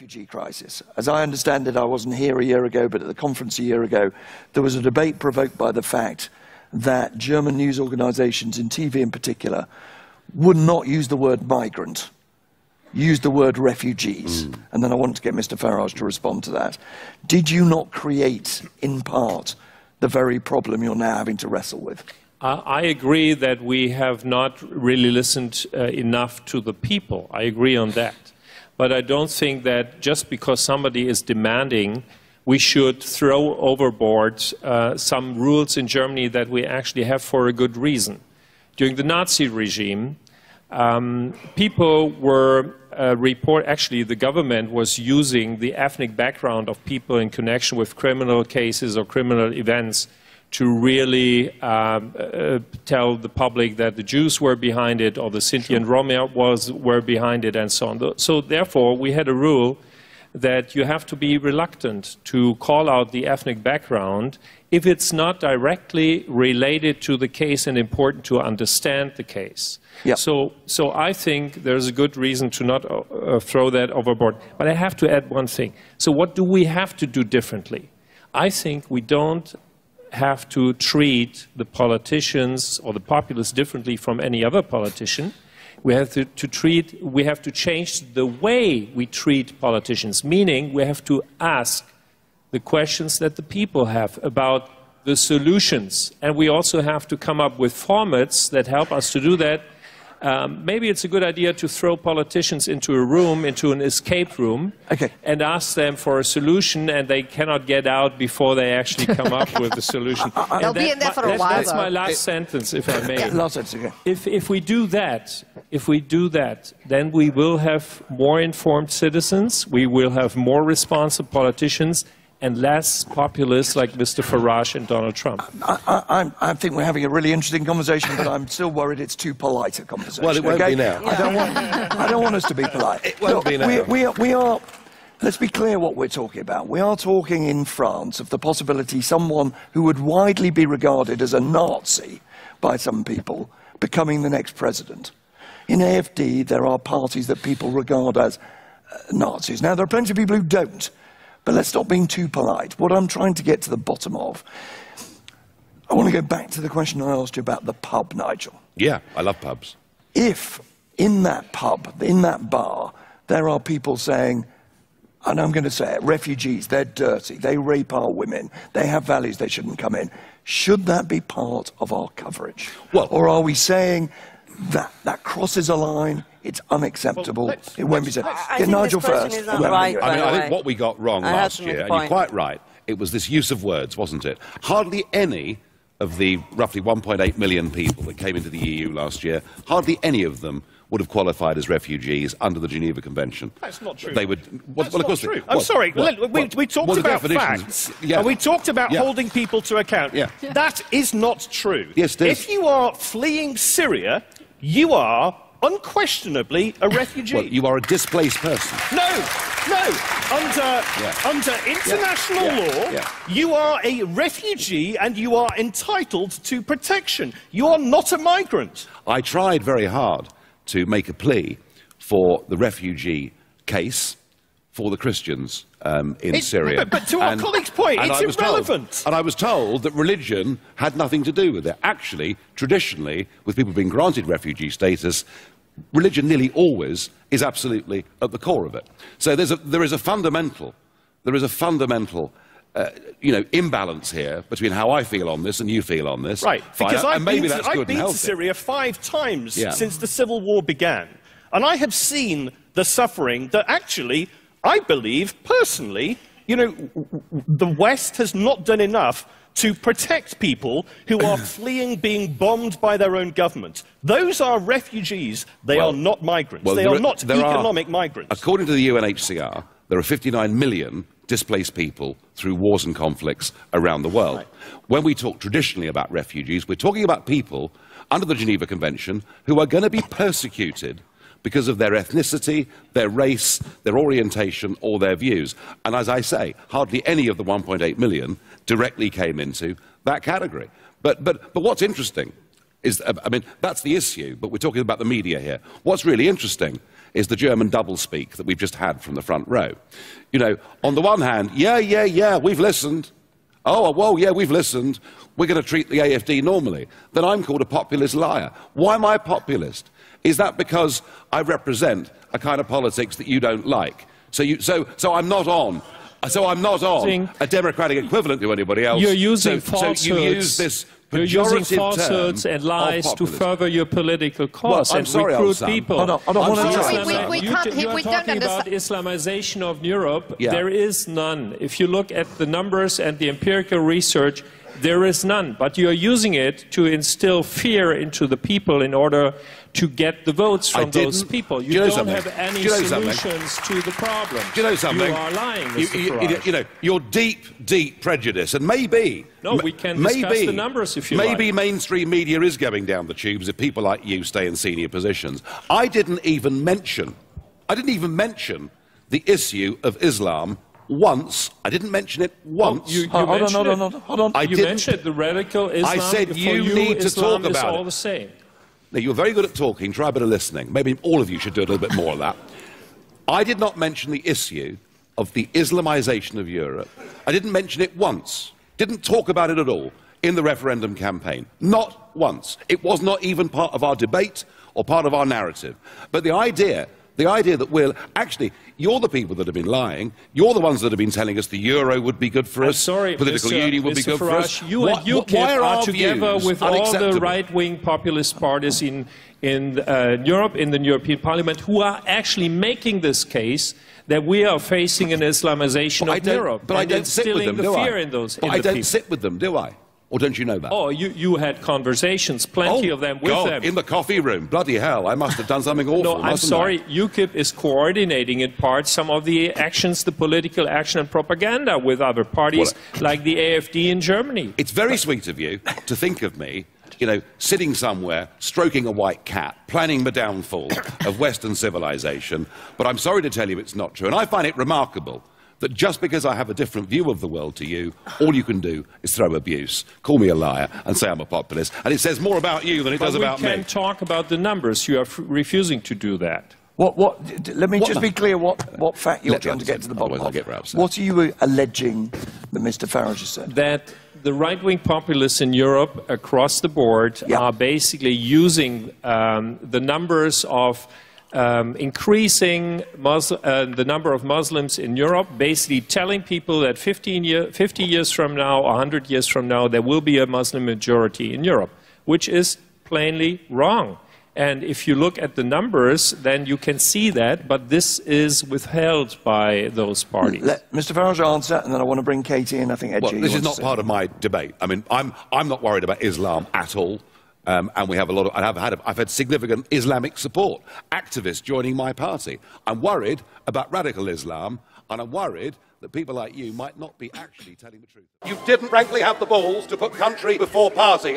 refugee crisis. As I understand it, I wasn't here a year ago, but at the conference a year ago, there was a debate provoked by the fact that German news organizations, in TV in particular, would not use the word migrant, use the word refugees. And then I wanted to get Mr. Farage to respond to that. Did you not create, in part, the very problem you're now having to wrestle with? I agree that we have not really listened enough to the people. I agree on that. But I don't think that just because somebody is demanding, we should throw overboard some rules in Germany that we actually have for a good reason. During the Nazi regime, people were actually the government was using the ethnic background of people in connection with criminal cases or criminal events to really tell the public that the Jews were behind it, or the Sinti and Roma were behind it, and so on. So therefore, we had a rule that you have to be reluctant to call out the ethnic background if it's not directly related to the case and important to understand the case. Yep. So I think there's a good reason to not throw that overboard. But I have to add one thing. So what do we have to do differently? I think we don't have to treat the politicians or the populace differently from any other politician. We have to change the way we treat politicians, meaning we have to ask the questions that the people have about the solutions. And we also have to come up with formats that help us to do that. Maybe it's a good idea to throw politicians into a room, into an escape room, and ask them for a solution, and they cannot get out before they actually come up with the solution. They'll be in there for a while. That's my last sentence, if I may. Last sentence, okay. If we do that, then we will have more informed citizens, we will have more responsible politicians, and less populists like Mr. Farage and Donald Trump. I think we're having a really interesting conversation, but I'm still worried it's too polite a conversation. Well, it won't be now. I don't want us to be polite. It won't be now. We are, let's be clear what we're talking about. We are talking in France of the possibility someone who would widely be regarded as a Nazi by some people becoming the next president. In AfD, there are parties that people regard as Nazis. Now, there are plenty of people who don't. But let's stop being too polite. What I'm trying to get to the bottom of, I want to go back to the question I asked you about the pub, Nigel. Yeah, I love pubs. If in that pub, in that bar, there are people saying, and I'm going to say it, refugees, they're dirty, they rape our women, they have values, they shouldn't come in, should that be part of our coverage? Well, or are we saying that crosses a line, it's unacceptable, it won't be said? Get Nigel first. Right, I think what we got wrong last year, and you're quite right, it was this use of words, wasn't it? Hardly any of the roughly 1.8 million people that came into the EU last year, hardly any of them would have qualified as refugees under the Geneva Convention. That's not true. They would. That's not true. I'm sorry. We talked about facts, and we talked about holding people to account. That is not true. Yes, it is. If you are fleeing Syria, you are unquestionably a refugee. Well, you are a displaced person. No. Under international law, you are a refugee and you are entitled to protection. You are not a migrant. I tried very hard to make a plea for the refugee case for the Christians in Syria. But to our colleague's point, it's irrelevant. And I was told that religion had nothing to do with it. Actually, traditionally, with people being granted refugee status, religion nearly always is absolutely at the core of it. So there is a fundamental imbalance here between how I feel on this and you feel on this. Right, because I've been to Syria 5 times since the civil war began, and I have seen the suffering that actually, I believe, personally, the West has not done enough to protect people who are fleeing being bombed by their own government. Those are refugees. They are not migrants. They are not economic migrants. According to the UNHCR, there are 59 million displaced people through wars and conflicts around the world. Right. When we talk traditionally about refugees, we're talking about people under the Geneva Convention who are going to be persecuted because of their ethnicity, their race, their orientation, or their views. And as I say, hardly any of the 1.8 million directly came into that category. But what's interesting is, I mean, that's the issue, but we're talking about the media here. What's really interesting is the German doublespeak that we've just had from the front row. You know, on the one hand, yeah, we've listened. Oh, well, yeah, we've listened. We're going to treat the AFD normally. Then I'm called a populist liar. Why am I a populist? Is that because I represent a kind of politics that you don't like? So I'm not on. So I'm not on a democratic equivalent to anybody else. You're using falsehoods. So you use this You're using falsehoods and lies to further your political cause and recruit people. We don't You're talking about Islamization of Europe. Yeah. There is none. If you look at the numbers and the empirical research, there is none. But you're using it to instill fear into the people in order to get the votes from those people. You don't have any solutions to the problem. Do you know something? You are lying, Mr. Farage. You know, your deep prejudice, and maybe... No, we can discuss the numbers if you like. Maybe mainstream media is going down the tubes if people like you stay in senior positions. I didn't even mention the issue of Islam once. I didn't mention it once. Hold on. You mentioned the radical Islam. I said you need to Islam talk about is all it. the same. Now, you're very good at talking. Try a bit of listening. Maybe all of you should do a little bit more of that. I did not mention the issue of the Islamization of Europe. I didn't mention it once. Didn't talk about it at all in the referendum campaign. Not once. It was not even part of our debate or part of our narrative. But the idea that we'll... Actually, you're the people that have been lying. You're the ones that have been telling us the euro would be good for us. Sorry, political union would be good for us. You and UKIP are together with all the right-wing populist parties in Europe, in the European Parliament, who are actually making this case that we are facing an Islamization of Europe. But I don't sit with them, do I? But I don't sit with them, do I? Or don't you know that? Oh, you had conversations, plenty of them, with them. In the coffee room. Bloody hell, I must have done something awful. No, I'm sorry. UKIP is coordinating in part some of the actions, the political action and propaganda with other parties like the AFD in Germany. It's very sweet of you to think of me, you know, sitting somewhere, stroking a white cat, planning the downfall of Western civilization. But I'm sorry to tell you it's not true. And I find it remarkable that just because I have a different view of the world to you, all you can do is throw abuse, call me a liar, and say I'm a populist. And it says more about you than it does about me. We can talk about the numbers. You are refusing to do that. Let me just be clear what fact you're trying to get to the bottom of. What are you alleging that Mr. Farage has said? That the right-wing populists in Europe across the board are basically using the numbers of increasing the number of Muslims in Europe, basically telling people that 50 years from now, 100 years from now, there will be a Muslim majority in Europe, which is plainly wrong. And if you look at the numbers, then you can see that, but this is withheld by those parties. Let Mr. Farage answer, and then I want to bring Katie in. I think Edgy. Well, this is not part of my debate. I mean, I'm not worried about Islam at all. And we have a lot of, I've had significant Islamic support, activists joining my party. I'm worried about radical Islam, and I'm worried that people like you might not be actually telling the truth. You didn't frankly have the balls to put country before party.